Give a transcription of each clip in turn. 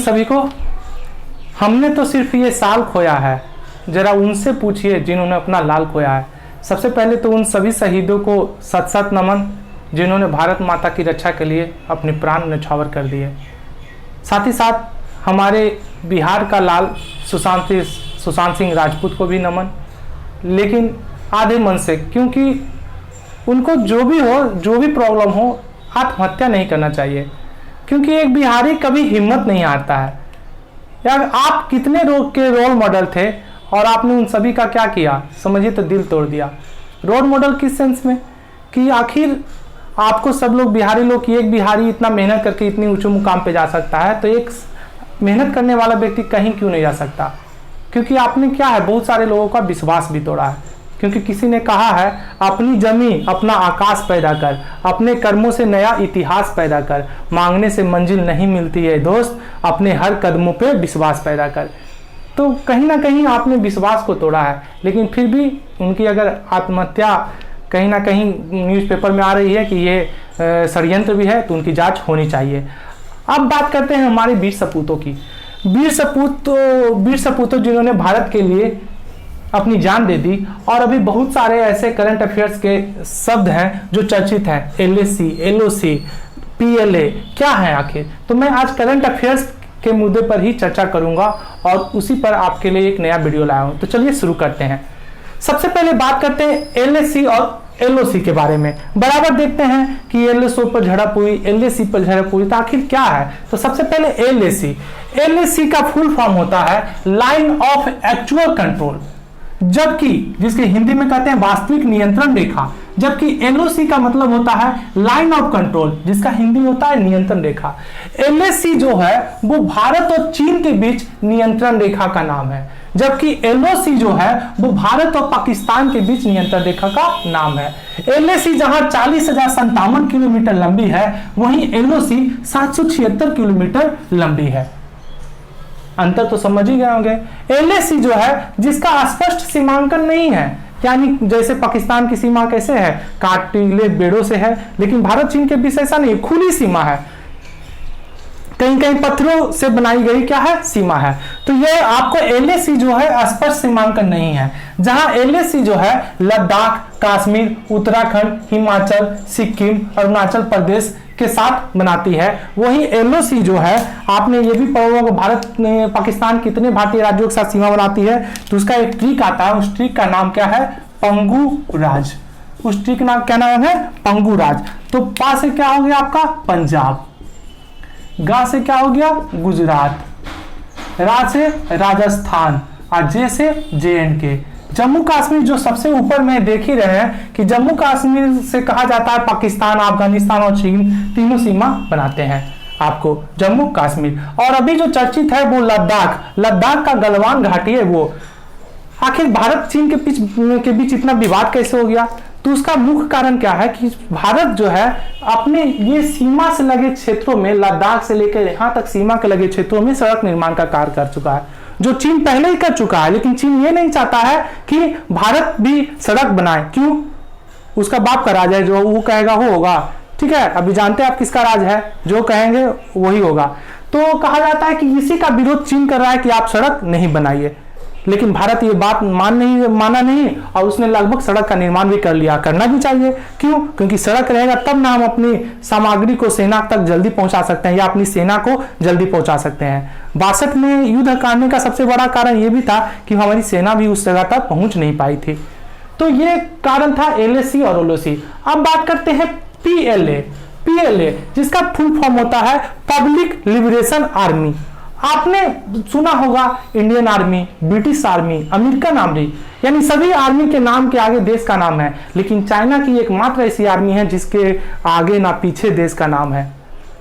सभी को। हमने तो सिर्फ ये साल खोया है, जरा उनसे पूछिए जिन्होंने अपना लाल खोया है। सबसे पहले तो उन सभी शहीदों को सत सत नमन जिन्होंने भारत माता की रक्षा के लिए अपने प्राण न्यौछावर कर दिए। साथ ही साथ हमारे बिहार का लाल सुशांत सिंह राजपूत को भी नमन, लेकिन आधे मन से, क्योंकि उनको जो भी प्रॉब्लम हो आत्महत्या नहीं करना चाहिए, क्योंकि एक बिहारी कभी हिम्मत नहीं हारता है। यार आप कितने रोल मॉडल थे और आपने उन सभी का क्या किया, समझिए तो दिल तोड़ दिया। रोल मॉडल किस सेंस में कि आखिर आपको सब लोग बिहारी लोग कि एक बिहारी इतना मेहनत करके इतनी ऊंचे मुकाम पे जा सकता है, तो एक मेहनत करने वाला व्यक्ति कहीं क्यों नहीं जा सकता? क्योंकि आपने क्या है, बहुत सारे लोगों का विश्वास भी तोड़ा है। क्योंकि किसी ने कहा है, अपनी जमी अपना आकाश पैदा कर, अपने कर्मों से नया इतिहास पैदा कर, मांगने से मंजिल नहीं मिलती है दोस्त, अपने हर कदमों पे विश्वास पैदा कर। तो कहीं ना कहीं आपने विश्वास को तोड़ा है, लेकिन फिर भी उनकी अगर आत्महत्या कहीं ना कहीं न्यूज़पेपर में आ रही है कि ये षड्यंत्र भी है, तो उनकी जांच होनी चाहिए। अब बात करते हैं हमारे वीर सपूतों की। वीर सपूतों जिन्होंने भारत के लिए अपनी जान दे दी, और अभी बहुत सारे ऐसे करंट अफेयर्स के शब्द हैं जो चर्चित हैं, LAC, LOC, PLA क्या है आखिर। तो मैं आज करंट अफेयर्स के मुद्दे पर ही चर्चा करूंगा और उसी पर आपके लिए एक नया वीडियो लाया हूं। तो चलिए शुरू करते हैं। सबसे पहले बात करते हैं LAC और LOC के बारे में। बराबर देखते हैं कि LSO पर झड़प हुई, LAC पर झड़प हुई, तो आखिर क्या है। तो सबसे पहले LAC का फुल फॉर्म होता है लाइन ऑफ एक्चुअल कंट्रोल, जबकि जिसके हिंदी में कहते हैं वास्तविक नियंत्रण रेखा, जबकि LOC का मतलब होता है लाइन ऑफ कंट्रोल, जिसका हिंदी होता है नियंत्रण रेखा। LAC जो है वो भारत और चीन के बीच नियंत्रण रेखा का नाम है, जबकि LOC जो है वो भारत और पाकिस्तान के बीच नियंत्रण रेखा का नाम है। LAC जहां 40,057 किलोमीटर लंबी है, वहीं LOC 776 किलोमीटर लंबी है। अंतर तो समझ ही गए होंगे। LAC जो है जिसका स्पष्ट सीमांकन नहीं है, यानी जैसे पाकिस्तान की सीमा कैसे है, काटिले बेड़ों से है, लेकिन भारत चीन के बीच ऐसा नहीं, खुली सीमा है, कहीं कहीं पत्थरों से बनाई गई क्या है, सीमा है। तो ये आपको LAC जो है स्पष्ट सीमांकन नहीं है। जहां LAC जो है लद्दाख, कश्मीर, उत्तराखंड, हिमाचल, सिक्किम, अरुणाचल प्रदेश के साथ बनाती है, वही LOC जो है आपने ये भी पढ़ा होगा भारत ने पाकिस्तान कितने भारतीय राज्यों के साथ सीमा बनाती है। तो उसका एक ट्रिक आता है, उस ट्रिक का नाम क्या है, पंगु राज। उस ट्रिक नाम क्या नाम है, पंगु राज। तो पा से क्या हो गया आपका पंजाब, गा से क्या हो गया गुजरात, रा से राजस्थान और जे से JNK। जम्मू कश्मीर जो सबसे ऊपर में देख ही रहे हैं कि जम्मू कश्मीर से कहा जाता है पाकिस्तान, अफगानिस्तान और चीन तीनों सीमा बनाते हैं आपको जम्मू कश्मीर। और अभी जो चर्चित है वो लद्दाख का गलवान घाटी है। वो आखिर भारत चीन के बीच इतना विवाद कैसे हो गया, तो उसका मुख्य कारण क्या है कि भारत जो है अपने ये सीमा से लगे क्षेत्रों में, लद्दाख से लेकर यहाँ तक सीमा के लगे क्षेत्रों में सड़क निर्माण का कार्य कर चुका है, जो चीन पहले ही कर चुका है। लेकिन चीन ये नहीं चाहता है कि भारत भी सड़क बनाए। क्यों? उसका बाप का राज है, जो वो कहेगा वो होगा। ठीक है, अभी जानते हैं आप किसका राज है, जो कहेंगे वही होगा। तो कहा जाता है कि इसी का विरोध चीन कर रहा है कि आप सड़क नहीं बनाइए, लेकिन भारत ये बात माना नहीं और उसने लगभग सड़क का निर्माण भी कर लिया। करना भी चाहिए। क्यों? क्योंकि सड़क रहेगा तब ना हम अपनी सामग्री को सेना तक जल्दी पहुंचा सकते हैं या अपनी सेना को जल्दी पहुंचा सकते हैं। 62 में युद्ध करने का सबसे बड़ा कारण ये भी था कि हमारी सेना भी उस जगह तक पहुंच नहीं पाई थी। तो ये कारण था LAC और LOC। अब बात करते हैं PLA जिसका फुल फॉर्म होता है पब्लिक लिबरेशन आर्मी। आपने सुना होगा Indian army, British army, American army, यानी सभी आर्मी के नाम के आगे देश का नाम है, लेकिन चाइना की एकमात्र ऐसी आर्मी है जिसके आगे ना पीछे देश का नाम है।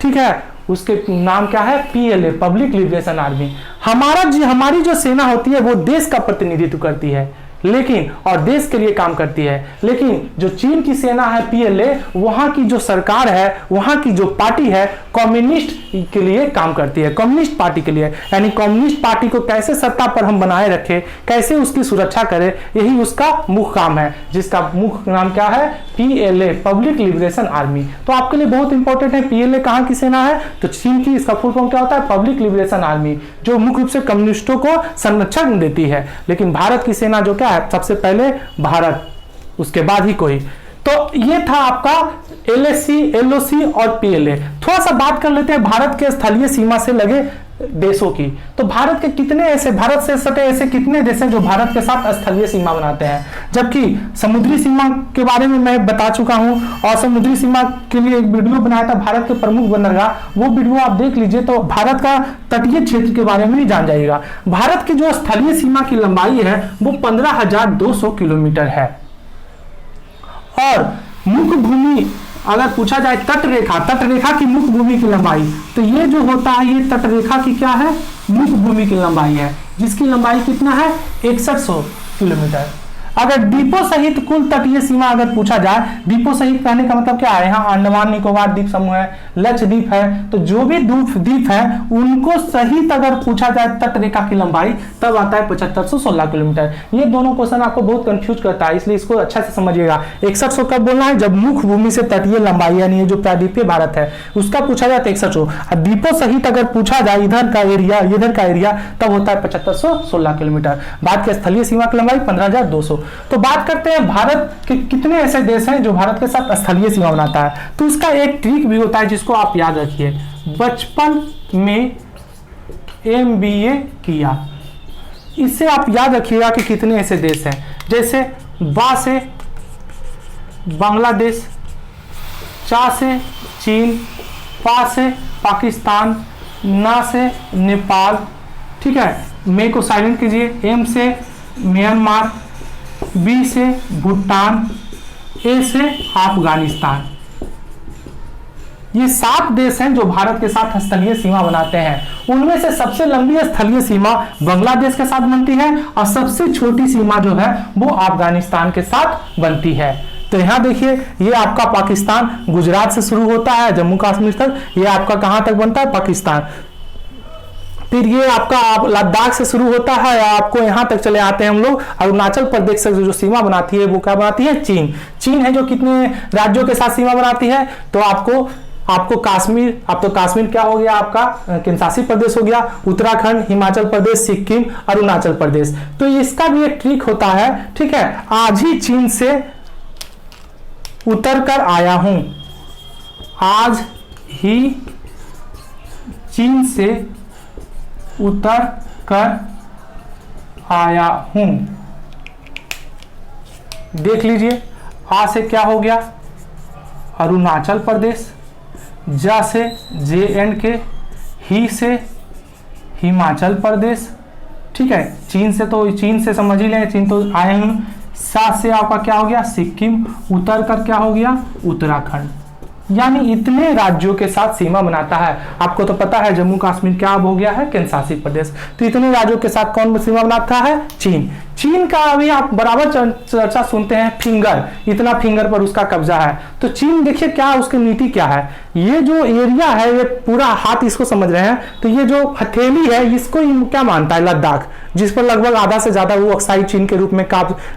ठीक है, उसके नाम क्या है, PLA, पब्लिक लिबरेशन आर्मी। हमारी जो सेना होती है वो देश का प्रतिनिधित्व करती है। लेकिन और देश के लिए काम करती है। लेकिन जो चीन की सेना है पीएलए, वहां की जो सरकार है, वहां की जो पार्टी है, कम्युनिस्ट के लिए काम करती है, कम्युनिस्ट पार्टी के लिए। यानी कम्युनिस्ट पार्टी को कैसे सत्ता पर हम बनाए रखें, कैसे उसकी सुरक्षा करें, यही उसका मुख्य काम है, जिसका मुख्य नाम क्या है, पीएलए, पब्लिक लिबरेशन आर्मी। तो आपके लिए बहुत इंपॉर्टेंट है, पीएलए कहां की सेना है, तो चीन की। इसका फुल फॉर्म क्या होता है, पब्लिक लिबरेशन आर्मी, जो मुख्य रूप से कम्युनिस्टों को संरक्षण देती है। लेकिन भारत की सेना जो क्या है, सबसे पहले भारत, उसके बाद ही कोई। तो ये था आपका एलएसी, एलओसी और पीएलए। थोड़ा सा बात कर लेते हैं भारत के स्थलीय सीमा से लगे देशों की। तो भारत के कितने ऐसे, भारत से सटे ऐसे कितने देश हैं जो भारत के साथ स्थलीय सीमा बनाते हैं, जबकि समुद्री सीमा के बारे में मैं बता चुका हूं, और समुद्री सीमा के लिए एक वीडियो बनाया था, भारत के प्रमुख बंदरगाह, वो वीडियो आप देख लीजिए तो भारत का तटीय क्षेत्र के बारे में ही जान जाइएगा। भारत की जो स्थलीय सीमा की लंबाई है वो 15,200 किलोमीटर है। और मुख्य भूमि अगर पूछा जाए, तट रेखा की मुख्य भूमि की लंबाई, तो ये जो होता है ये तट रेखा की क्या है, मुख्य भूमि की लंबाई है, जिसकी लंबाई कितना है, 6100 किलोमीटर। अगर द्वीपों सहित कुल तटीय सीमा अगर पूछा जाए, द्वीपों सहित कहने का मतलब क्या है, यहाँ अंडमान निकोबार द्वीप समूह है, लक्षद्वीप है, तो जो भी द्वीप है उनको सहित अगर पूछा जाए तट रेखा की लंबाई, तब आता है 7516 किलोमीटर। ये दोनों क्वेश्चन आपको बहुत कंफ्यूज करता है, इसलिए इसको अच्छा से समझिएगा। 6100 कब बोलना है, जब मुख्य भूमि से तटीय लंबाई यानी जो प्रायद्वीपीय भारत है उसका पूछा जाए तो 6100, और द्वीपों सहित अगर पूछा जाए इधर का एरिया तब होता है 7516 किलोमीटर। बात की स्थलीय सीमा की लंबाई 15,200। तो बात करते हैं भारत के कितने ऐसे देश हैं जो भारत के साथ स्थलीय सीमा बनाता है। तो उसका एक ट्रिक भी होता है जिसको आप याद रखिए, बचपन में एमबीए किया, इससे आप याद रखिएगा कि कितने ऐसे देश हैं। जैसे बा से बांग्लादेश, चा से चीन, पा से पाकिस्तान, ना से नेपाल, ठीक है, मे को साइलेंट कीजिए, एम से म्यांमार, बी से भूटान, ए से अफगानिस्तान। ये 7 देश हैं जो भारत के साथ स्थलीय सीमा बनाते हैं। उनमें से सबसे लंबी स्थलीय सीमा बांग्लादेश के साथ बनती है और सबसे छोटी सीमा जो है वो अफगानिस्तान के साथ बनती है। तो यहां देखिए, ये आपका पाकिस्तान गुजरात से शुरू होता है जम्मू कश्मीर तक, ये आपका कहां तक बनता है, पाकिस्तान। फिर ये आपका लद्दाख से शुरू होता है, आपको यहाँ तक चले आते हैं हम लोग अरुणाचल प्रदेश से जो सीमा बनाती है वो क्या बनाती है, चीन है जो कितने राज्यों के साथ सीमा बनाती है, तो आपको कश्मीर, अब तो कश्मीर क्या हो गया आपका, केंद्रशासित प्रदेश हो गया, उत्तराखंड, हिमाचल प्रदेश, सिक्किम, अरुणाचल प्रदेश। तो इसका भी एक ट्रिक होता है, ठीक है, आज ही चीन से उतर कर आया हूं, आज ही चीन से उतर कर आया हूं। देख लीजिए, आ से क्या हो गया, अरुणाचल प्रदेश, जा से JNK, ही से हिमाचल प्रदेश, ठीक है, चीन से तो चीन से समझ ही लें, चीन तो आए हूं, सा से आपका क्या हो गया, सिक्किम, उतर कर क्या हो गया, उत्तराखंड। यानी इतने राज्यों के साथ सीमा बनाता है। आपको तो पता है जम्मू कश्मीर क्या अब हो गया है, केंद्रशासित प्रदेश। तो इतने राज्यों के साथ कौन सीमा बनाता है, चीन का अभी आप बराबर चर्चा सुनते हैं, फिंगर, इतना फिंगर पर उसका कब्जा है। तो चीन देखिए क्या उसकी नीति क्या है, ये जो एरिया है ये पूरा हाथ इसको समझ रहे हैं, तो ये जो हथेली है इसको क्या मानता है, लद्दाख, जिस पर लगभग आधा से ज्यादा वो अक्साई चीन के रूप में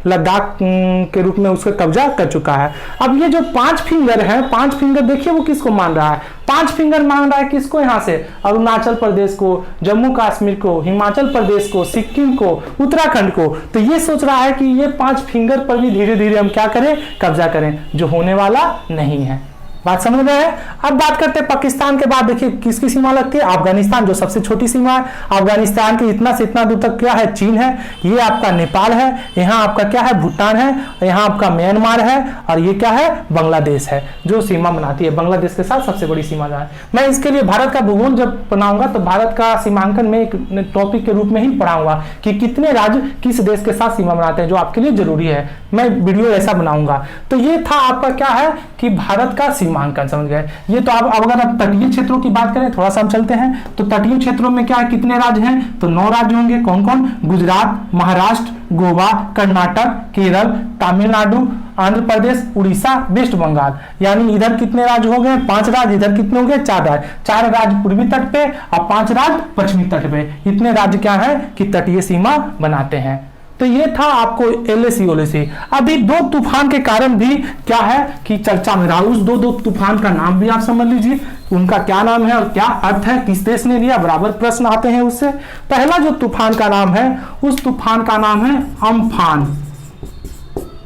लद्दाख के रूप में उसका कब्जा कर चुका है। अब ये जो 5 फिंगर है, 5 फिंगर देखिए वो किसको मान रहा है, 5 फिंगर मान रहा है किसको, यहाँ से अरुणाचल प्रदेश को, जम्मू कश्मीर को, हिमाचल प्रदेश को, सिक्किम को, उत्तराखंड को। तो ये सोच रहा है कि ये 5 फिंगर पर भी धीरे धीरे हम क्या करें, कब्जा करें, जो होने वाला नहीं है। बात समझ में है। अब बात करते हैं पाकिस्तान के बाद, देखिए किसकी सीमा लगती है, अफगानिस्तान, जो सबसे छोटी सीमा है। अफगानिस्तान के इतना से इतना दूर तक क्या है, चीन है, ये आपका नेपाल है, यहाँ आपका क्या है, भूटान है, यहाँ आपका म्यांमार है, और ये क्या है, बांग्लादेश है जो सीमा बनाती है, बांग्लादेश के साथ सबसे बड़ी सीमा है। मैं इसके लिए भारत का भूगोल जब बनाऊंगा तो भारत का सीमांकन में एक टॉपिक के रूप में ही पढ़ाऊंगा कि कितने राज्य किस देश के साथ सीमा बनाते हैं, जो आपके लिए जरूरी है, मैं वीडियो ऐसा बनाऊंगा। तो ये था आपका क्या है कि भारत का सीमांकन, समझ गए। ये तो आप अगर आप तटीय क्षेत्रों की बात करें, थोड़ा सा हम चलते हैं, तो तटीय क्षेत्रों में क्या है, कितने राज्य हैं, तो 9 राज्य होंगे। कौन कौन, गुजरात, महाराष्ट्र, गोवा, कर्नाटक, केरल, तमिलनाडु, आंध्र प्रदेश, उड़ीसा, वेस्ट बंगाल। यानी इधर कितने राज्य हो गए, 5 राज्य, इधर कितने हो गए, 4 राज्य। 4 राज्य पूर्वी तट पे और 5 राज्य पश्चिमी तट पे। इतने राज्य क्या है कि तटीय सीमा बनाते हैं। तो ये था आपको एलएसी ओलेसी। अभी 2 तूफान के कारण भी क्या है कि चर्चा में रहा। उस दो तूफान का नाम भी आप समझ लीजिए, उनका क्या नाम है और क्या अर्थ है, किस देश ने लिया, बराबर प्रश्न आते हैं उससे। पहला जो तूफान का नाम है, उस तूफान का नाम है अम्फान।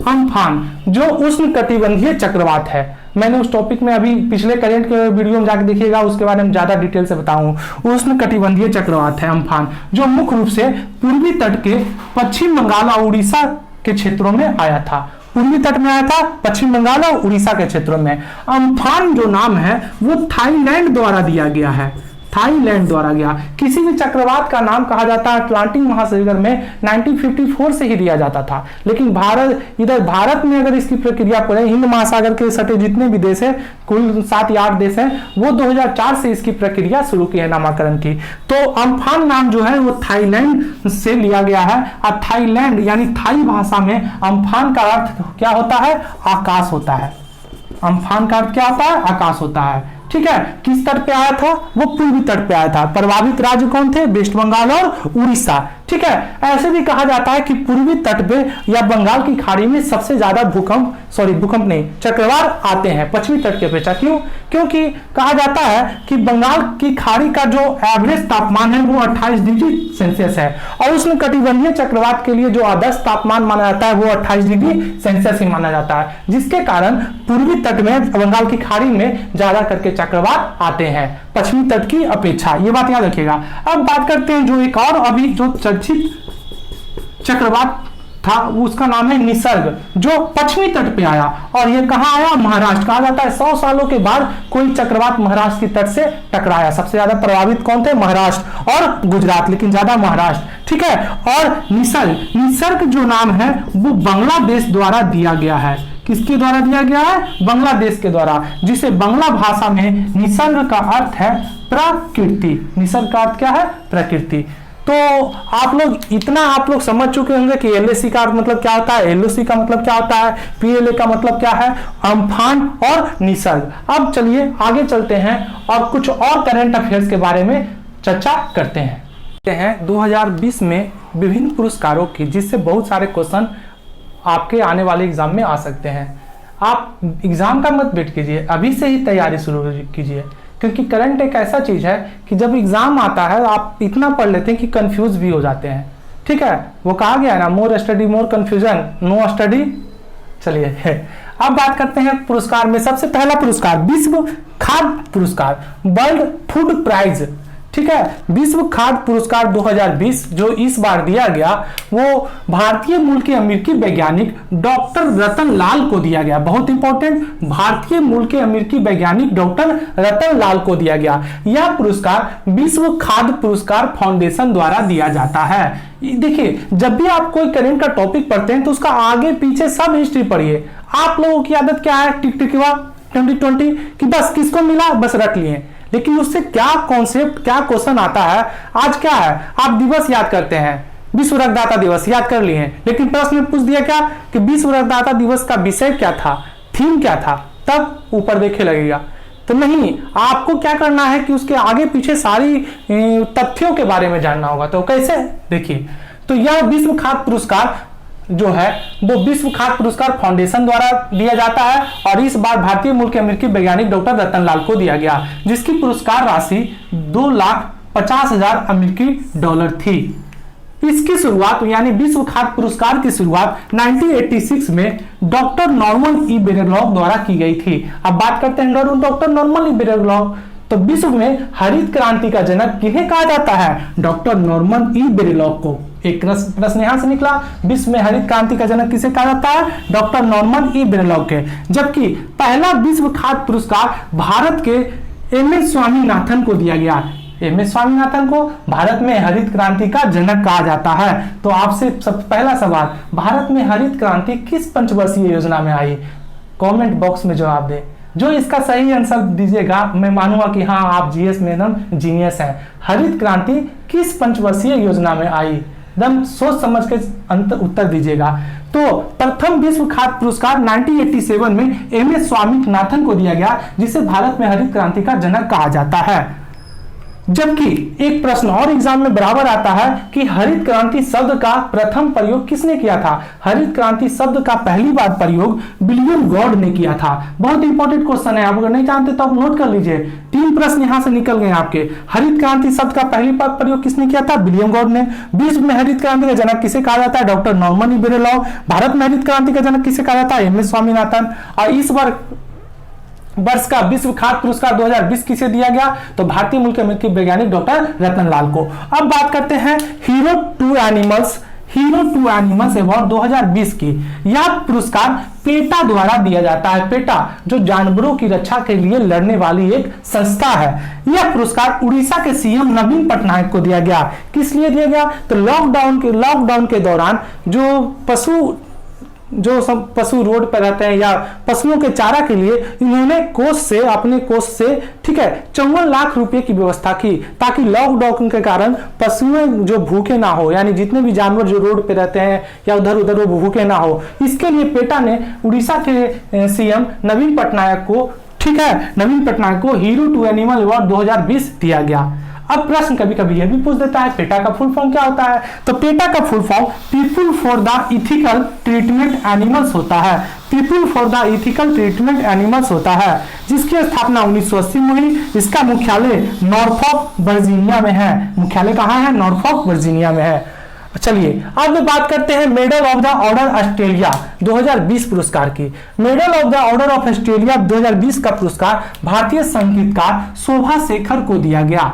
अम्फान जो उष्ण कटिबंधीय चक्रवात है। मैंने उस टॉपिक में अभी पिछले करंट के वीडियो में जाकर देखिएगा, उसके बारे में ज्यादा डिटेल से बताऊं। उष्ण कटिबंधीय चक्रवात है अम्फान, जो मुख्य रूप से पूर्वी तट के पश्चिम बंगाल और उड़ीसा के क्षेत्रों में आया था। पूर्वी तट में आया था, पश्चिम बंगाल और उड़ीसा के क्षेत्रों में। अम्फान जो नाम है वो थाईलैंड द्वारा दिया गया है, थाईलैंड द्वारा गया। किसी भी चक्रवात का नाम कहा जाता है अटलांटिक महासागर में 1954 से ही दिया जाता था, लेकिन भारत में अगर इसकी प्रक्रिया पड़े, हिंद महासागर के सटे जितने भी देश है, कुल 7 या 8 देश हैं, वो 2004 से इसकी प्रक्रिया शुरू की है नामकरण की। तो अम्फान नाम जो है वो थाईलैंड से लिया गया है। और थाईलैंड यानी थाई भाषा में अम्फान का अर्थ क्या होता है, आकाश होता है। अम्फान का अर्थ क्या होता है, आकाश होता है। ठीक है, किस तट पे आया था, वो पूर्वी तट पे आया था। प्रभावित राज्य कौन थे, वेस्ट बंगाल और उड़ीसा। ठीक है, ऐसे भी कहा जाता है कि पूर्वी तट पे या बंगाल की खाड़ी में सबसे ज्यादा भूकंप नहीं, चक्रवात आते हैं पश्चिमी तट की अपेक्षा। क्यों, क्योंकि कहा जाता है कि बंगाल की खाड़ी का जो एवरेज तापमान है वो 28 डिग्री सेल्सियस है, और उष्ण कटिबंधीय चक्रवात के लिए जो आदर्श तापमान माना जाता है वो 28 डिग्री सेल्सियस ही माना जाता है, जिसके कारण पूर्वी तट में बंगाल की खाड़ी में ज्यादा करके चक्रवात आते हैं पश्चिमी तट की अपेक्षा। ये बात याद रखिएगा। अब बात करते हैं जो एक और अभी जो चर्चित चक्रवात था, उसका नाम है निसर्ग, जो पश्चिमी तट पे आया। और ये कहां आया, महाराष्ट्र। कहा जाता है 100 सालों के बाद कोई चक्रवात महाराष्ट्र की तट से टकराया। सबसे ज्यादा प्रभावित कौन थे, महाराष्ट्र और गुजरात, लेकिन ज्यादा महाराष्ट्र। ठीक है, और निसर्ग जो नाम है वो बांग्लादेश द्वारा दिया गया है। किसके द्वारा दिया गया है, बांग्लादेश के द्वारा, जिसे बांग्ला भाषा में निसर्ग का अर्थ है प्रकृति। निसर्ग का अर्थ क्या है, प्रकृति। तो आप लोग समझ चुके होंगे कि एलएसी का मतलब क्या होता है, एलओसी का मतलब क्या होता है, पीएलए का मतलब क्या है, अम्फान और निसर्ग। अब चलिए आगे चलते हैं और कुछ और करंट अफेयर्स के बारे में चर्चा करते हैं। 2020 में विभिन्न पुरस्कारों की, जिससे बहुत सारे क्वेश्चन आपके आने वाले एग्जाम में आ सकते हैं। आप एग्जाम का मत वेट कीजिए, अभी से ही तैयारी शुरू कीजिए, क्योंकि करंट एक ऐसा चीज है कि जब एग्जाम आता है आप इतना पढ़ लेते हैं कि कंफ्यूज भी हो जाते हैं। ठीक है, वो कहा गया है ना, more study more confusion, no study. चलिए अब बात करते हैं पुरस्कार में। सबसे पहला पुरस्कार विश्व खाद्य पुरस्कार, वर्ल्ड फूड प्राइज। ठीक है, विश्व खाद्य पुरस्कार 2020 जो इस बार दिया गया वो भारतीय मूल के अमेरिकी वैज्ञानिक डॉक्टर रतन लाल को दिया गया। बहुत इंपॉर्टेंट, भारतीय मूल के अमेरिकी वैज्ञानिक डॉक्टर रतन लाल को दिया गया। यह पुरस्कार विश्व खाद्य पुरस्कार फाउंडेशन द्वारा दिया जाता है। देखिए, जब भी आप कोई करंट का टॉपिक पढ़ते हैं तो उसका आगे पीछे सब हिस्ट्री पढ़िए। आप लोगों की आदत क्या है, टिक टिकवा 2020 कि बस किसको मिला बस रट लिए, लेकिन उससे क्या कॉन्सेप्ट, क्या क्वेश्चन आता है। आज क्या है, आप दिवस याद करते हैं, विश्व रक्तदाता दिवस याद कर लिए, लेकिन प्रश्न में पूछ दिया क्या कि विश्व रक्तदाता दिवस का विषय क्या था, थीम क्या था, तब ऊपर देखे लगेगा। तो नहीं, आपको क्या करना है कि उसके आगे पीछे सारी तथ्यों के बारे में जानना होगा। तो कैसे, देखिए, तो यह विश्व खाद्य पुरस्कार जो है वो विश्व खाद्य पुरस्कार फाउंडेशन द्वारा दिया जाता है, और इस बार भारतीय मूल के अमेरिकी वैज्ञानिक डॉक्टर रतन लाल को दिया गया, जिसकी पुरस्कार राशि 2,50,000 अमेरिकी डॉलर थी। इसकी शुरुआत यानी विश्व खाद्य पुरस्कार की शुरुआत 1986 में डॉक्टर नॉर्मन ई बेरेलॉग द्वारा की गई थी। अब बात करते हैं डॉक्टर नॉर्मन ई बेरेलॉग। तो विश्व में हरित क्रांति का जनक किन्हें कहा जाता है, डॉक्टर नॉर्मन ई बेरेलॉग को। एक प्रश्न यहां से निकला, विश्व में हरित क्रांति का जनक किसे कहा जाता है, डॉक्टर नॉर्मन ई बेरेलॉग के। जबकि पहला विश्व खाद्य पुरस्कार भारत के एमएस स्वामीनाथन को दिया गया। एमएस स्वामीनाथन को भारत में हरित क्रांति का जनक कहा जाता है। तो आपसे सब पहला सवाल, भारत में हरित क्रांति किस पंचवर्षीय योजना में आई, कमेंट बॉक्स में जवाब दे। जो इसका सही आंसर दीजिएगा मैं मानूंगा कि हाँ आप जीएस में एकदम जीनियस हैं। हरित क्रांति किस पंचवर्षीय योजना में आई? एकदम सोच समझ के उत्तर दीजिएगा। तो प्रथम विश्व खाद्य पुरस्कार 1987 में एमएस स्वामीनाथन को दिया गया, जिसे भारत में हरित क्रांति का जनक कहा जाता है। जबकि एक प्रश्न और एग्जाम में बराबर आता है कि हरित क्रांति शब्द का प्रथम प्रयोग किसने किया था? हरित क्रांति शब्द का पहली बार प्रयोग विलियम गॉड ने किया था। बहुत इंपॉर्टेंट क्वेश्चन है, आप अगर नहीं जानते तो आप नोट कर लीजिए। 3 प्रश्न यहां से निकल गए आपके। हरित क्रांति शब्द का पहली बार प्रयोग किसने किया था? विलियम गॉड ने। विश्व में हरित क्रांति का जनक किसे कहा जाता है? Doctor Norman Borlaug. भारत में हरित क्रांति का जनक किसे कहा जाता है? एमएस स्वामीनाथन। और इस बार वर्ष का विश्व खाद्य पुरस्कार 2020 किसे दिया गया? तो भारतीय मूल के अमेरिकी वैज्ञानिक डॉक्टर रतनलाल को। अब बात करते हैं हीरो टू एनिमल्स अवार्ड 2020 की। यह पुरस्कार पेटा द्वारा दिया जाता है। पेटा जो जानवरों की रक्षा के लिए लड़ने वाली एक संस्था है। यह पुरस्कार उड़ीसा के सीएम नवीन पटनायक को दिया गया। किस लिए दिया गया? तो लॉकडाउन के दौरान जो सब पशु रोड पर रहते हैं या पशुओं के चारा के लिए इन्होंने अपने कोष से ठीक है 54 लाख रुपए की व्यवस्था की, ताकि लॉकडाउन के कारण पशुएं जो भूखे ना हो, यानी जितने भी जानवर जो रोड पे रहते हैं या उधर उधर वो भूखे ना हो, इसके लिए पेटा ने उड़ीसा के सीएम नवीन पटनायक को हीरो टू एनिमल अवार्ड 2020 दिया गया। अब प्रश्न कभी कभी यह भी पूछ देता है पेटा का फुल फॉर्म क्या होता है? तो पेटा का full form people for the ethical treatment animals होता है। People for the ethical treatment animals होता है, जिसकी स्थापना 1980 में हुई। इसका मुख्यालय नॉर्फॉक वर्जीनिया में है। मुख्यालय कहाँ है? नॉर्फॉक वर्जीनिया में है। चलिए अब बात करते हैं medal of the order Australia 2020 पुरस्कार की। Medal of the order of Australia 2020 का पुरस्कार भारतीय संगीतकार शोभा शेखर को दिया गया।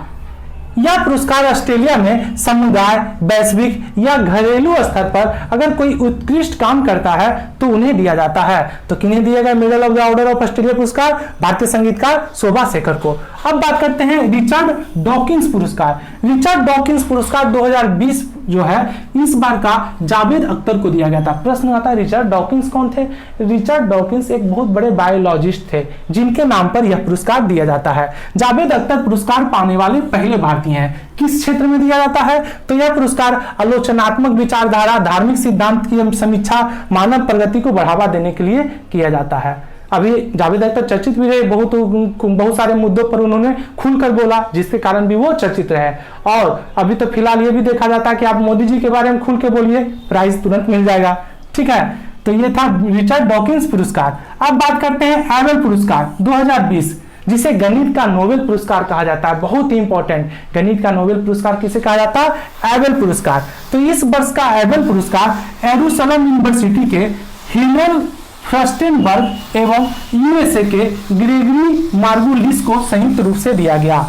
यह पुरस्कार ऑस्ट्रेलिया में समुदाय, वैश्विक या घरेलू स्तर पर अगर कोई उत्कृष्ट काम करता है तो उन्हें दिया जाता है। तो किन्हें दिया गया medal of the order of Australia पुरस्कार? भारतीय संगीतकार शोभा शेखर को। अब बात करते हैं रिचर्ड डॉकिंस पुरस्कार। रिचर्ड डॉकिंस पुरस्कार 2020 जो है इस बार का जावेद अख्तर को दिया गया था। प्रश्न आता है रिचर्ड डॉकिंस कौन थे? रिचर्ड डॉकिंस एक बहुत बड़े बायोलॉजिस्ट थे जिनके नाम पर यह पुरस्कार दिया जाता है। जावेद अख्तर पुरस्कार पाने वाले पहले भारतीय हैं। किस क्षेत्र में दिया जाता है? तो यह पुरस्कार आलोचनात्मक विचारधारा, धार्मिक सिद्धांत की समीक्षा, मानव प्रगति को बढ़ावा देने के लिए किया जाता है। अभी जावेद अख्तर चर्चित भी रहे, बहुत सारे मुद्दों पर उन्होंने खुलकर बोला, जिसके कारण भी वो चर्चित रहे। और अभी तो फिलहाल ये भी देखा जाता है कि आप मोदी जी के बारे में खुल के बोलिए, प्राइज तुरंत मिल जाएगा। ठीक है, तो ये था रिचर्ड डॉकिंस पुरस्कार। अब बात करते हैं एबल पुरस्कार 2020, जिसे गणित का नोबेल पुरस्कार कहा जाता है। बहुत ही इंपॉर्टेंट, गणित का नोबेल पुरस्कार किसे कहा जाता है? एबल पुरस्कार। तो इस वर्ष का एबल पुरस्कार एरुसलम यूनिवर्सिटी के हिमेल फ्रस्टेनबर्ग एवं यूएसए के ग्रेगरी मार्गुलिस को संयुक्त रूप से दिया गया।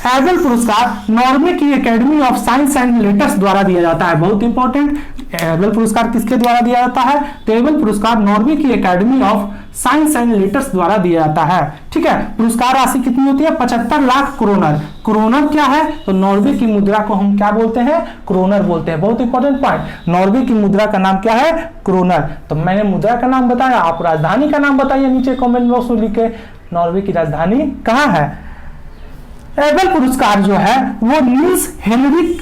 एबल पुरस्कार नॉर्वे की academy of science and letters द्वारा दिया जाता है। बहुत इंपॉर्टेंट, एबल पुरस्कार किसके द्वारा दिया जाता है? तो एबल पुरस्कार नॉर्वे की academy of science and letters द्वारा दिया जाता है। ठीक है, पुरस्कार राशि कितनी होती है? 75 लाख क्रोनर। क्रोनर क्या है? तो नॉर्वे की मुद्रा को हम क्या बोलते हैं? क्रोनर बोलते हैं। बहुत इंपॉर्टेंट पॉइंट, नॉर्वे की मुद्रा का नाम क्या है? क्रोनर। तो मैंने मुद्रा का नाम बताया, आप राजधानी का नाम बताइए नीचे कमेंट बॉक्स में लिख के। नॉर्वे की राजधानी कहाँ है? एबल पुरस्कार जो है वो नील्स हेनरिक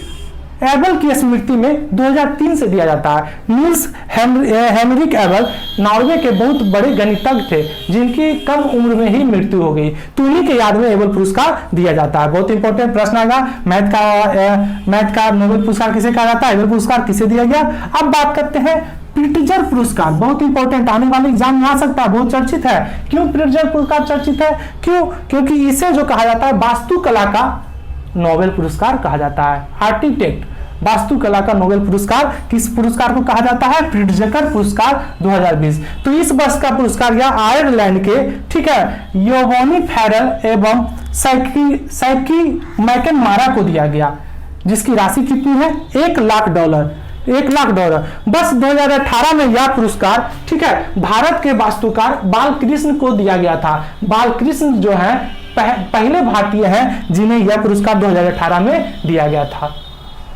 एबल की स्मृति में 2003 से दिया जाता है। नील्स हेनरिक एबल नॉर्वे के बहुत बड़े गणितज्ञ थे जिनकी कम उम्र में ही मृत्यु हो गई, तो उन्हीं के याद में एबल पुरस्कार दिया जाता है। बहुत इंपॉर्टेंट प्रश्न आएगा, मैथ का नोबेल पुरस्कार किसे कहा जाता है? एबल पुरस्कार किसे दिया गया? अब बात करते हैं प्रिट्जर पुरस्कार। बहुत इंपॉर्टेंट, आने वाले एग्जाम में आ सकता है, बहुत चर्चित है। क्यों प्रिट्जर पुरस्कार चर्चित है? क्योंकि इसे जो कहा जाता है वास्तुकला का नोबेल पुरस्कार कहा जाता है। आर्किटेक्ट वास्तुकला का नोबेल पुरस्कार किस पुरस्कार को कहा जाता है? प्रिट्जकर पुरस्कार 2020। तो इस वर्ष का पुरस्कार यह आयरलैंड के ठीक है योवोनी फेरल एवं सैकी मैकनमारा को दिया गया, जिसकी राशि कितनी है? $1 लाख। बस 2018 में यह पुरस्कार ठीक है भारत के वास्तुकार बालकृष्ण को दिया गया था। बालकृष्ण जो है पहले भारतीय हैं जिन्हें यह पुरस्कार 2018 में दिया गया था।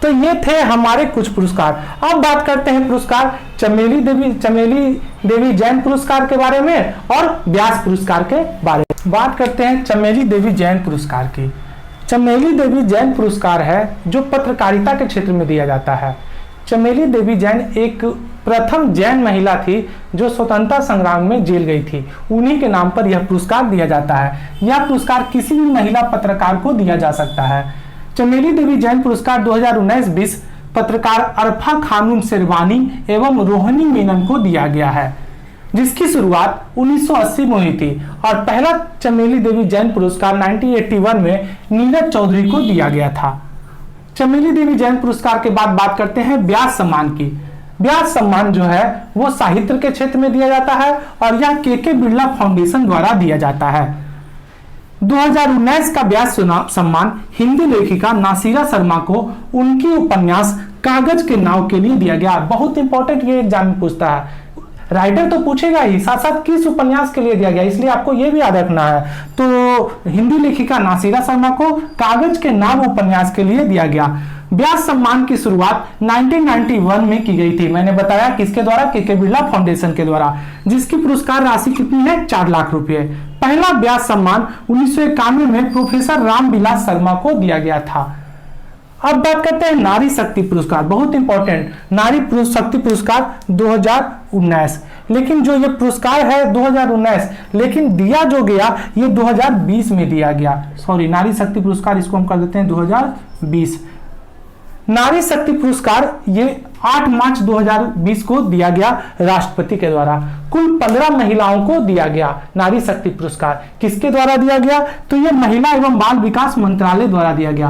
तो ये थे हमारे कुछ पुरस्कार। अब बात करते हैं पुरस्कार चमेली देवी जैन पुरस्कार के बारे में और व्यास पुरस्कार के बारे में। बात करते हैं चमेली देवी जैन पुरस्कार की। चमेली देवी जैन पुरस्कार है जो पत्रकारिता के क्षेत्र में दिया जाता है। चमेली देवी जैन एक प्रथम जैन महिला थी जो स्वतंत्रता संग्राम में जेल गई थी। उन्हीं के नाम पर यह पुरस्कार दिया जाता है। यह पुरस्कार किसी भी महिला पत्रकार को दिया जा सकता है। चमेली देवी जैन पुरस्कार 2019-20 पत्रकार अरफा खानूम शेरवानी एवं रोहिणी मेनन को दिया गया है, जिसकी शुरुआत 1980 में हुई थी और पहला चमेली देवी जैन पुरस्कार 1981 में नीरज चौधरी को दिया गया था। चमेली देवी जैन पुरस्कार के बाद बात करते हैं व्यास सम्मान की। व्यास सम्मान जो है वो साहित्य के क्षेत्र में दिया जाता है और यह के बिरला फाउंडेशन द्वारा दिया जाता है। 2019 का व्यास सम्मान हिंदी लेखिका नासिरा शर्मा को उनकी उपन्यास कागज के नाव के लिए दिया गया। बहुत इंपॉर्टेंट ये एग्जाम में पूछता है, राइटर तो पूछेगा ही, साथ साथ किस उपन्यास के लिए दिया गया, इसलिए आपको ये भी याद रखना है। तो हिंदी लेखिका नासिरा शर्मा को कागज के नाव उपन्यास के लिए दिया गया। व्यास सम्मान की शुरुआत 1991 में की गई थी। मैंने बताया किसके द्वारा, के बिरला फाउंडेशन के द्वारा, जिसकी पुरस्कार राशि कितनी है, 4 लाख रुपए। पहला व्यास सम्मान 1991 में प्रोफेसर रामविलास शर्मा को दिया गया था। अब बात करते हैं नारी शक्ति पुरस्कार, बहुत इंपॉर्टेंट, नारी शक्ति पुरस्कार 2019। लेकिन जो ये पुरस्कार है 2019, लेकिन दिया जो गया ये 2020 में दिया गया। सॉरी, नारी शक्ति पुरस्कार इसको हम कर देते हैं 2020। नारी शक्ति पुरस्कार ये 8 मार्च 2020 को दिया गया राष्ट्रपति के द्वारा। कुल 15 महिलाओं को दिया गया नारी शक्ति पुरस्कार। किसके द्वारा दिया गया, तो ये महिला एवं बाल विकास मंत्रालय द्वारा दिया गया।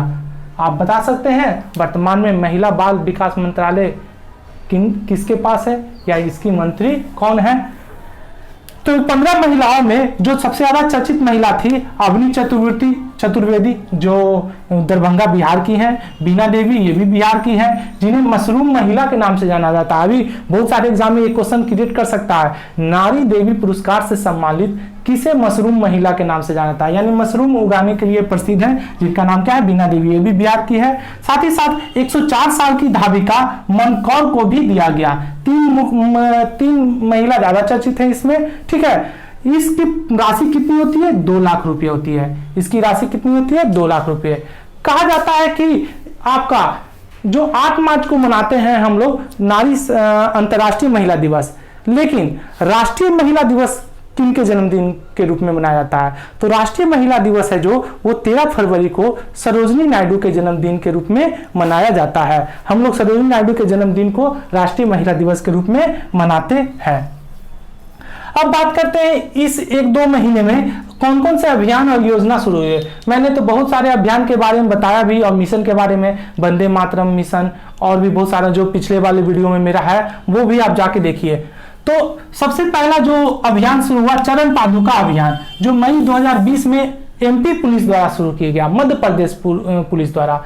आप बता सकते हैं वर्तमान में महिला बाल विकास मंत्रालय किसके पास है या इसकी मंत्री कौन है? तो 15 महिलाओं में जो सबसे ज्यादा चर्चित महिला थी अवनी चतुर्वेदी जो दरभंगा बिहार की हैं, बीना देवी ये भी बिहार की हैं, जिन्हें मशरूम महिला के नाम से जाना जाता है। अभी बहुत सारे एग्जाम में ये क्वेश्चन क्रिएट कर सकता है, नारी देवी पुरस्कार से सम्मानित किसे मशरूम महिला के नाम से जाना जाता है, यानी मशरूम उगाने के लिए प्रसिद्ध है, जिनका नाम क्या है, बीना देवी, ये भी बिहार की है। साथ ही साथ 104 साल की धाविका मनकौर को भी दिया गया। तीन महिला ज्यादा चर्चित है इसमें, ठीक है। इसकी राशि कितनी होती है, 2 लाख रुपए होती है। इसकी राशि कितनी होती है, 2 लाख रुपए। कहा जाता है कि आपका जो 8 मार्च को मनाते हैं हम लोग नारी अंतर्राष्ट्रीय महिला दिवस, लेकिन राष्ट्रीय महिला दिवस किनके जन्मदिन के रूप में मनाया जाता है, तो राष्ट्रीय महिला दिवस है जो वो 13 फरवरी को सरोजिनी नायडू के जन्मदिन के रूप में मनाया जाता है। हम लोग सरोजिनी नायडू के जन्मदिन को राष्ट्रीय महिला दिवस के रूप में मनाते हैं। अब बात करते हैं इस 1-2 महीने में कौन कौन से अभियान और योजना शुरू हुए। मैंने तो बहुत सारे अभियान के बारे में बताया भी और मिशन के बारे में, वंदे मातरम मिशन और भी बहुत सारा जो पिछले वाले वीडियो में मेरा है वो भी आप जाके देखिए। तो सबसे पहला जो अभियान शुरू हुआ चरण पादुका अभियान, जो मई 2020 में एमपी पुलिस द्वारा शुरू किया गया, मध्य प्रदेश पुलिस द्वारा।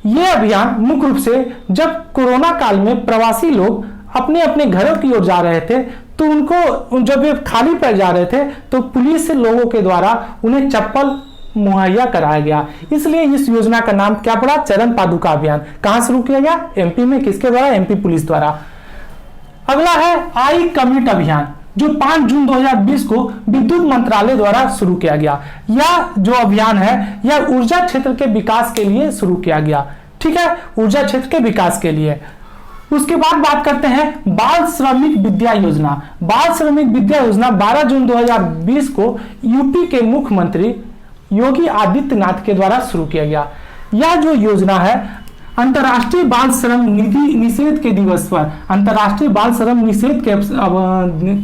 यह अभियान मुख्य रूप से जब कोरोना काल में प्रवासी लोग अपने अपने घरों की ओर जा रहे थे तो उनको जब वे खाली पैर जा रहे थे तो पुलिस लोगों के द्वारा उन्हें चप्पल मुहैया कराया गया, इसलिए इस योजना का नाम क्या पड़ा, चरण पादुका अभियान। कहां शुरू किया गया, एमपी में, किसके द्वारा, एमपी पुलिस द्वारा। अगला है आई कम्यूट अभियान, जो 5 जून 2020 को विद्युत मंत्रालय द्वारा शुरू किया गया। यह जो अभियान है यह ऊर्जा क्षेत्र के विकास के लिए शुरू किया गया, ठीक है, ऊर्जा क्षेत्र के विकास के लिए। उसके बाद बात करते हैं बाल श्रमिक विद्या योजना। बाल श्रमिक विद्या योजना 12 जून 2020 को यूपी के मुख्यमंत्री योगी आदित्यनाथ के द्वारा शुरू किया गया। यह जो योजना है अंतर्राष्ट्रीय बाल श्रम निषेध के दिवस पर, अंतर्राष्ट्रीय बाल श्रम निषेध के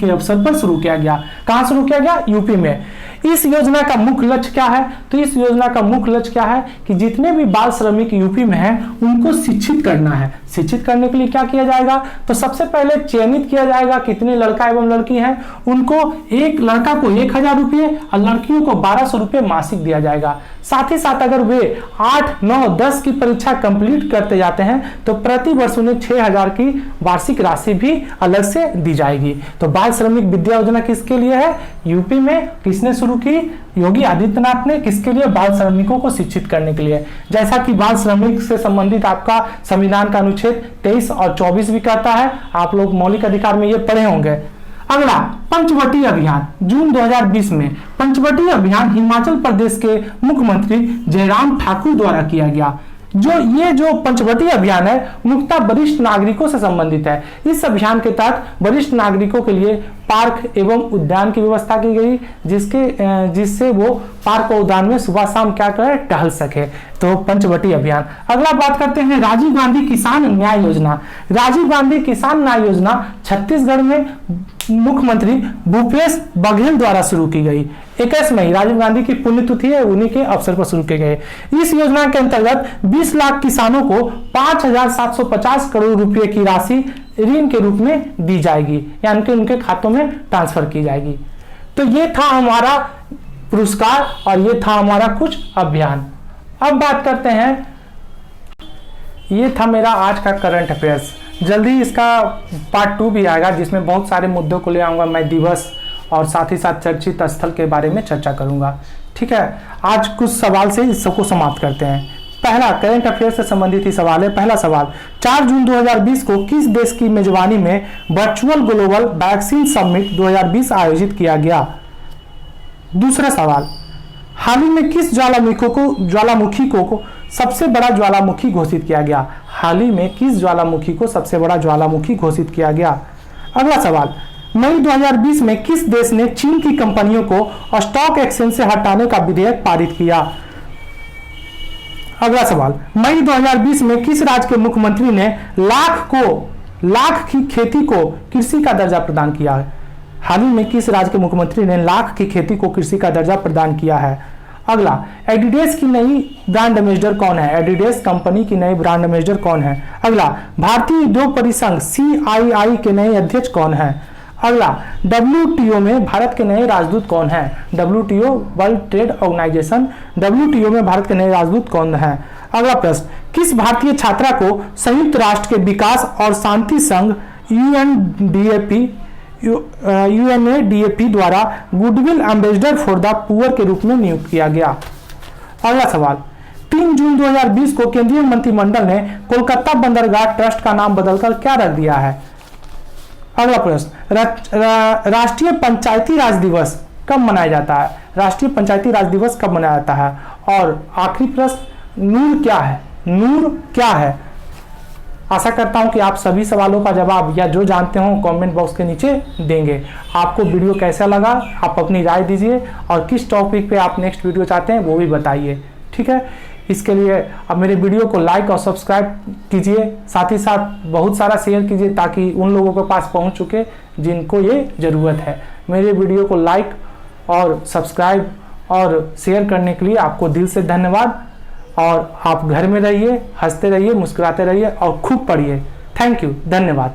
अवसर पर शुरू किया गया। कहां शुरू किया गया, यूपी में। इस योजना का मुख्य लक्ष्य क्या है, तो इस योजना का मुख्य लक्ष्य क्या है कि जितने भी बाल श्रमिक यूपी में हैं उनको शिक्षित करना है। शिक्षित करने के लिए क्या किया जाएगा, तो सबसे पहले चयनित किया जाएगा कितने लड़का एवं लड़की हैं, उनको एक लड़का को 1,000 रुपये और लड़कियों को 1,200 रुपये मासिक दिया जाएगा। साथ ही साथ अगर वे 8, 9, 10 की परीक्षा कंप्लीट करते जाते हैं तो प्रति वर्ष उन्हें 6,000 की वार्षिक राशि भी अलग से दी जाएगी। तो बाल श्रमिक विद्या योजना किसके लिए है, यूपी में किसने शुरू की, योगी आदित्यनाथ ने। किसके लिए, बाल श्रमिकों को शिक्षित करने के लिए। जैसा कि बाल श्रमिक से संबंधित आपका संविधान का अनुच्छेद 23 और 24 भी कहता है, आप लोग मौलिक अधिकार में ये पढ़े होंगे। अगला पंचवटी अभियान, जून 2020 में पंचवटी अभियान हिमाचल प्रदेश के मुख्यमंत्री जयराम ठाकुर द्वारा किया गया। जो पंचवटी अभियान है मुख्यतः वरिष्ठ नागरिकों से संबंधित है। इस अभियान के तहत वरिष्ठ नागरिकों के लिए पार्क एवं उद्यान की व्यवस्था की गई, जिससे वो पार्क और उद्यान में सुबह शाम क्या करे, टहल सके। तो पंचवटी अभियान। अगला बात करते हैं राजीव गांधी किसान न्याय योजना। राजीव गांधी किसान न्याय योजना छत्तीसगढ़ में मुख्यमंत्री भूपेश बघेल द्वारा शुरू की गई। 21 मई राजीव गांधी की पुण्यतिथि है, उन्हीं के अवसर पर शुरू किए गए। इस योजना के अंतर्गत 20 लाख किसानों को 5,750 करोड़ रुपए की राशि ऋण के रूप में दी जाएगी, यानी कि उनके खातों में ट्रांसफर की जाएगी। तो ये था हमारा पुरस्कार और ये था हमारा कुछ अभियान। अब बात करते हैं, ये था मेरा आज का करंट अफेयर्स। जल्दी इसका पार्ट 2 भी आएगा, जिसमें बहुत सारे मुद्दों को ले आऊँगा मैं, दिवस और साथ ही साथ चर्चित स्थल के बारे में चर्चा करूँगा। ठीक है, आज कुछ सवाल से इस सबको समाप्त करते हैं। पहला करंट अफेयर से संबंधित ही सवाल है। पहला सवाल, 4 जून 2020 को किस देश की मेजबानी में वर्चुअल ग्लोबल वैक्सीन समिट 2020 आयोजित किया गया। दूसरा सवाल, हाल ही में किस ज्वालामुखी को सबसे बड़ा ज्वालामुखी घोषित किया गया। हाल ही में किस ज्वालामुखी को सबसे बड़ा ज्वालामुखी घोषित किया गया। अगला सवाल, मई 2020 में किस देश ने चीन की कंपनियों को स्टॉक एक्सचेंज से हटाने का विधेयक पारित किया। अगला सवाल, मई 2020 में किस राज्य के मुख्यमंत्री ने लाख की खेती को कृषि का दर्जा प्रदान किया है। हाल ही में किस राज्य के मुख्यमंत्री ने लाख की खेती को कृषि का दर्जा प्रदान किया है। अगला, एडिडेस की नई ब्रांड एम्बेसडर कौन है। एडिडेस कंपनी की नई ब्रांड एम्बेसडर कौन है। अगला, भारतीय उद्योग परिसंघ CII के नए अध्यक्ष कौन है। अगला, WTO में भारत के नए राजदूत कौन है। WTO world trade organisation, WTO में भारत के नए राजदूत कौन है। अगला प्रश्न, किस भारतीय छात्रा को संयुक्त राष्ट्र के विकास और शांति संघ UNADP द्वारा goodwill ambassador for the poor के रूप में नियुक्त किया गया। अगला सवाल, 3 जून 2020 को केंद्रीय मंत्रिमंडल ने कोलकाता बंदरगाह ट्रस्ट का नाम बदलकर क्या रख दिया है। अगला प्रश्न, राष्ट्रीय पंचायती राज दिवस कब मनाया जाता है। राष्ट्रीय पंचायती राज दिवस कब मनाया जाता है। और आखिरी प्रश्न, नूर क्या है। नूर क्या है। आशा करता हूं कि आप सभी सवालों का जवाब या जो जानते हो कमेंट बॉक्स के नीचे देंगे। आपको वीडियो कैसा लगा, आप अपनी राय दीजिए और किस टॉपिक पे आप नेक्स्ट वीडियो चाहते हैं वो भी बताइए। ठीक है, इसके लिए अब मेरे वीडियो को लाइक और सब्सक्राइब कीजिए, साथ ही साथ बहुत सारा शेयर कीजिए ताकि उन लोगों के पास पहुंच चुके जिनको ये ज़रूरत है। मेरे वीडियो को लाइक और सब्सक्राइब और शेयर करने के लिए आपको दिल से धन्यवाद। और आप घर में रहिए, हंसते रहिए, मुस्कुराते रहिए और खूब पढ़िए। थैंक यू, धन्यवाद।